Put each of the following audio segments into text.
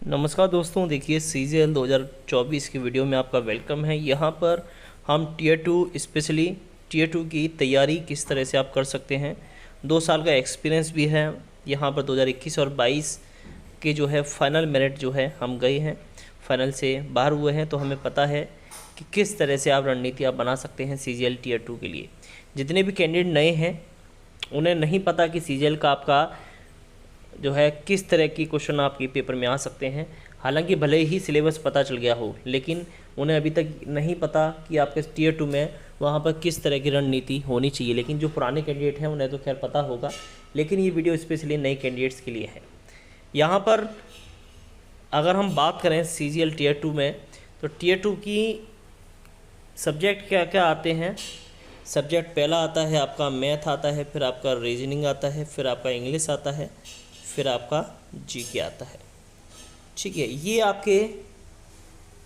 नमस्कार दोस्तों, देखिए CGL 2024 की वीडियो में आपका वेलकम है। यहाँ पर हम टीयर 2 स्पेशली टीयर 2 की तैयारी किस तरह से आप कर सकते हैं। 2 साल का एक्सपीरियंस भी है। यहाँ पर 2021 और 22 के जो है फाइनल मेरिट जो है हम गए हैं, फाइनल से बाहर हुए हैं, तो हमें पता है कि किस तरह से आप रणनीति आप बना सकते हैं CGL टीयर 2 के लिए। जितने भी कैंडिडेट नए हैं उन्हें नहीं पता कि CGL का आपका जो है किस तरह की क्वेश्चन आपके पेपर में आ सकते हैं। हालांकि भले ही सिलेबस पता चल गया हो, लेकिन उन्हें अभी तक नहीं पता कि आपके टीयर 2 में वहाँ पर किस तरह की रणनीति होनी चाहिए। लेकिन जो पुराने कैंडिडेट हैं उन्हें तो खैर पता होगा, लेकिन ये वीडियो स्पेशली नए कैंडिडेट्स के लिए है। यहाँ पर अगर हम बात करें CGL टीयर 2 में, तो टीयर 2 की सब्जेक्ट क्या क्या आते हैं। सब्जेक्ट पहला आता है आपका मैथ आता है, फिर आपका रीजनिंग आता है, फिर आपका इंग्लिश आता है, फिर आपका जीके आता है। ठीक है, ये आपके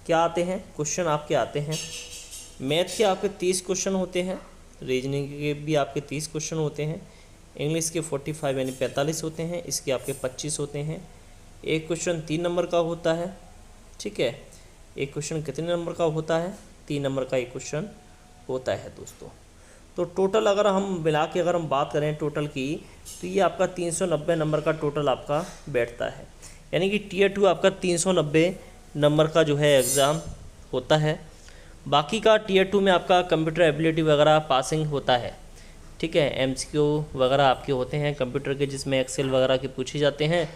क्या आते हैं, क्वेश्चन आपके आते हैं। मैथ के आपके 30 क्वेश्चन होते हैं, रीजनिंग के भी आपके 30 क्वेश्चन होते हैं, इंग्लिश के 45 यानी 45 होते हैं, इसके आपके 25 होते हैं। एक क्वेश्चन 3 नंबर का होता है। ठीक है, एक क्वेश्चन कितने नंबर का होता है, 3 नंबर का एक क्वेश्चन होता है दोस्तों। तो टोटल अगर हम मिला के अगर हम बात करें टोटल की, तो ये आपका 390 नंबर का टोटल आपका बैठता है। यानी कि टीयर 2 आपका 390 नंबर का जो है एग्ज़ाम होता है। बाकी का टीयर 2 में आपका कंप्यूटर एबिलिटी वगैरह पासिंग होता है। ठीक है, MCQ वगैरह आपके होते हैं कंप्यूटर के, जिसमें एक्सेल वगैरह के पूछे जाते हैं।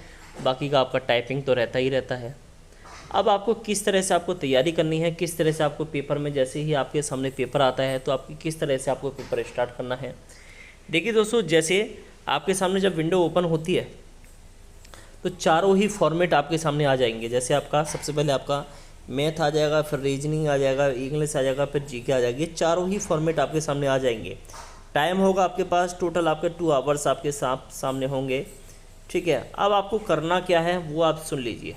बाकी का आपका टाइपिंग तो रहता ही रहता है। अब आपको किस तरह से आपको तैयारी करनी है, किस तरह से आपको पेपर में, जैसे ही आपके सामने पेपर आता है तो आपकी किस तरह से आपको पेपर स्टार्ट करना है। देखिए दोस्तों, जैसे आपके सामने जब विंडो ओपन होती है तो चारों ही फॉर्मेट आपके सामने आ जाएंगे। जैसे आपका सबसे पहले आपका मैथ आ जाएगा, फिर रीजनिंग आ जाएगा, इंग्लिश आ जाएगा, फिर जीके आ जाएगी। चारों ही फॉर्मेट आपके सामने आ जाएंगे। टाइम होगा आपके पास टोटल आपके 2 आवर्स आपके सामने होंगे। ठीक है, अब आपको करना क्या है वो आप सुन लीजिए।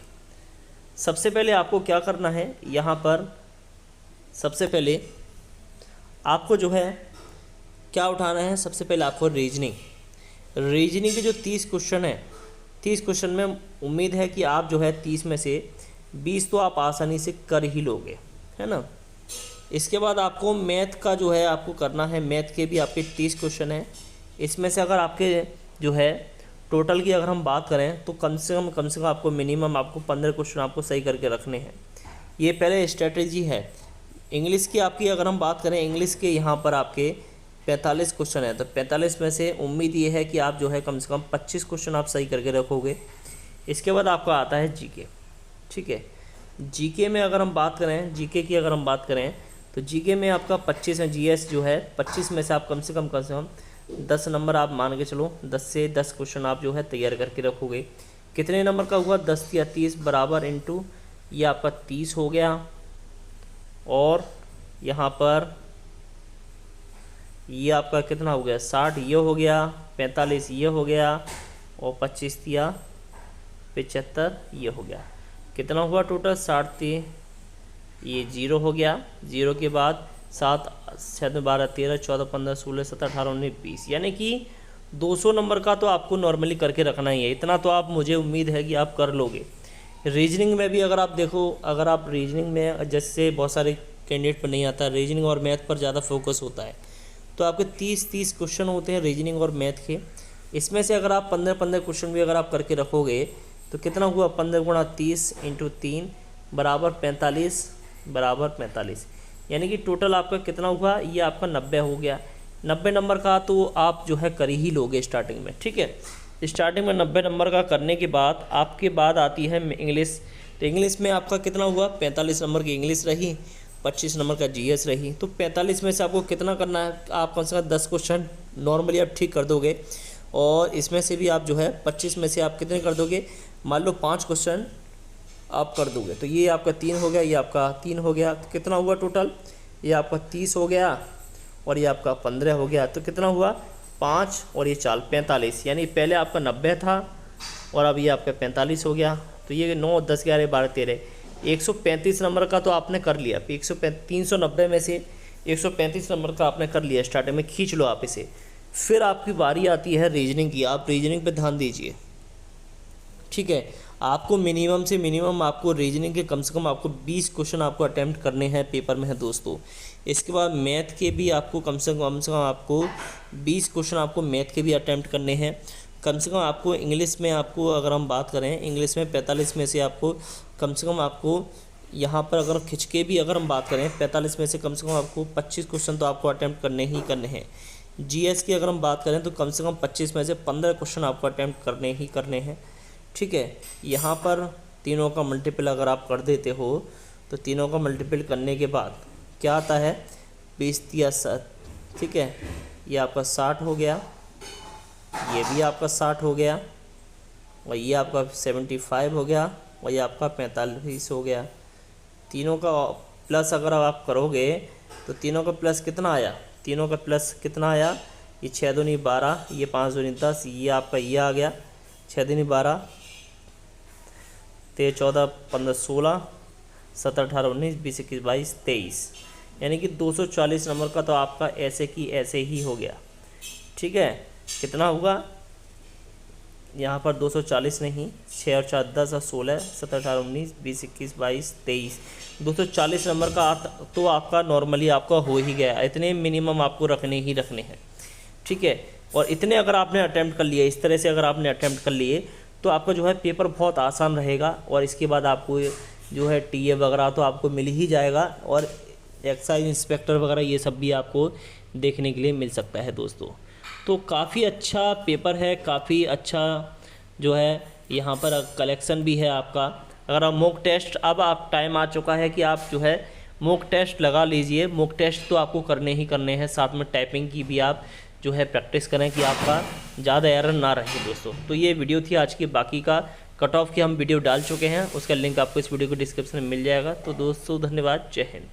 सबसे पहले आपको क्या करना है, यहाँ पर सबसे पहले आपको जो है क्या उठाना है। सबसे पहले आपको रीजनिंग के जो 30 क्वेश्चन हैं, 30 क्वेश्चन में उम्मीद है कि आप जो है 30 में से 20 तो आप आसानी से कर ही लोगे, है ना। इसके बाद आपको मैथ का जो है आपको करना है। मैथ के भी आपके 30 क्वेश्चन हैं। इसमें से अगर आपके जो है टोटल की अगर हम बात करें तो कम से कम आपको मिनिमम आपको 15 क्वेश्चन आपको सही करके रखने हैं। ये पहले स्ट्रेटजी है। इंग्लिश की आपकी अगर हम बात करें, इंग्लिश के यहाँ पर आपके 45 क्वेश्चन है, तो 45 में से उम्मीद ये है कि आप जो है कम से कम 25 क्वेश्चन आप सही करके रखोगे। इसके बाद आपका आता है जीके। ठीक है, जीके में अगर हम बात करें, जीके की अगर हम बात करें तो जीके में आपका 25 है। जीएस जो है 25 में से आप कम से कम 10 नंबर आप मान के चलो, 10 से 10 क्वेश्चन आप जो है तैयार करके रखोगे। कितने नंबर का हुआ, 10 या 30 बराबर इंटू ये आपका 30 हो गया, और यहाँ पर ये आपका कितना हो गया, 60 ये हो गया, 45 ये हो गया, और 25 या 75 ये हो गया। कितना हुआ टोटल, 60 ये 0 हो गया। 0 के बाद 7 7 12 13 14 15 16 17 18 19 20, यानी कि 200 नंबर का तो आपको नॉर्मली करके रखना ही है। इतना तो आप, मुझे उम्मीद है कि आप कर लोगे। रीजनिंग में भी अगर आप देखो, अगर आप रीजनिंग में, जैसे बहुत सारे कैंडिडेट पर नहीं आता, रीजनिंग और मैथ पर ज़्यादा फोकस होता है, तो आपके 30 क्वेश्चन होते हैं रीजनिंग और मैथ के। इसमें से अगर आप 15 क्वेश्चन भी अगर आप करके रखोगे तो कितना हुआ, 15 गुणा 30 इंटू 3 बराबर 45, यानी कि टोटल आपका कितना हुआ, ये आपका 90 हो गया। 90 नंबर का तो आप जो है कर ही लोगे स्टार्टिंग में। ठीक है, स्टार्टिंग में 90 नंबर का करने के बाद आपके बाद आती है इंग्लिश। तो इंग्लिश में आपका कितना हुआ, 45 नंबर की इंग्लिश रही, 25 नंबर का जीएस रही। तो 45 में से आपको कितना करना है, आप कम से कम 10 क्वेश्चन नॉर्मली आप ठीक कर दोगे, और इसमें से भी आप जो है 25 में से आप कितने कर दोगे, मान लो 5 क्वेश्चन आप कर दोगे। तो ये आपका 3 हो गया, ये आपका 3 हो गया। तो कितना हुआ टोटल, ये आपका 30 हो गया, और ये आपका 15 हो गया। तो कितना हुआ, 5 और ये 4 45, यानी पहले आपका 90 था और अब ये आपका 45 हो गया। तो ये 9 10 11 12 13 135 नंबर का तो आपने कर लिया। 390 में से 135 नंबर का आपने कर लिया स्टार्टिंग में, खींच लो आप इसे। फिर आपकी बारी आती है रीजनिंग की। आप रीजनिंग पे ध्यान दीजिए। ठीक है, आपको मिनिमम से मिनिमम आपको रीजनिंग के कम से कम आपको 20 क्वेश्चन आपको अटैम्प्ट करने हैं पेपर में है दोस्तों। इसके बाद मैथ के भी आपको कम से कम आपको 20 क्वेश्चन आपको मैथ के भी अटैम्प्ट करने हैं। कम से कम आपको इंग्लिश में आपको अगर हम बात करें, इंग्लिश में 45 में से आपको कम से कम आपको यहाँ पर अगर खिंच के भी अगर हम बात करें 45 में से कम आपको 25 क्वेश्चन तो आपको अटैम्प्ट करने ही करने हैं। जीएस की अगर हम बात करें तो कम से कम 25 में से 15 क्वेश्चन आपको अटैम्प्ट करने ही करने हैं। ठीक है, यहाँ पर तीनों का मल्टीपल अगर आप कर देते हो तो तीनों का मल्टीपल करने के बाद क्या आता है 20 या 7। ठीक है, ये आपका 60 हो गया, ये भी आपका 60 हो गया, और ये आपका 75 हो गया, और ये आपका 45 हो गया। तीनों का प्लस अगर आप करोगे तो तीनों का प्लस कितना आया, तीनों का प्लस कितना आया, ये 6 दूनी 12, ये 5 दूनी 10, ये आपका ये आ गया 6 दूनी 12, 13 14 15 16 17 18 19 20 21 22 23, यानी कि 240 नंबर का तो आपका ऐसे की ऐसे ही हो गया। ठीक है, कितना होगा यहाँ पर 240 नहीं, 6 और 4 10 और 16 17 18 19 20 21 22 23, 240 नंबर का तो आपका नॉर्मली आपका हो ही गया। इतने मिनिमम आपको रखने ही रखने हैं। ठीक है, और इतने अगर आपने अटैम्प्ट कर लिए, इस तरह से अगर आपने अटैम्प्ट कर लिए तो आपका जो है पेपर बहुत आसान रहेगा। और इसके बाद आपको जो है टीए वगैरह तो आपको मिल ही जाएगा, और एक्साइज इंस्पेक्टर वगैरह ये सब भी आपको देखने के लिए मिल सकता है दोस्तों। तो काफ़ी अच्छा पेपर है, काफ़ी अच्छा जो है यहाँ पर कलेक्शन भी है आपका। अगर आप मॉक टेस्ट, अब आप टाइम आ चुका है कि आप जो है मॉक टेस्ट लगा लीजिए। मॉक टेस्ट तो आपको करने ही करने हैं, साथ में टाइपिंग की भी आप जो है प्रैक्टिस करें कि आपका ज़्यादा एरर ना रहे दोस्तों। तो ये वीडियो थी आज की, बाकी का कट ऑफ की हम वीडियो डाल चुके हैं, उसका लिंक आपको इस वीडियो को डिस्क्रिप्शन में मिल जाएगा। तो दोस्तों धन्यवाद, जय हिंद।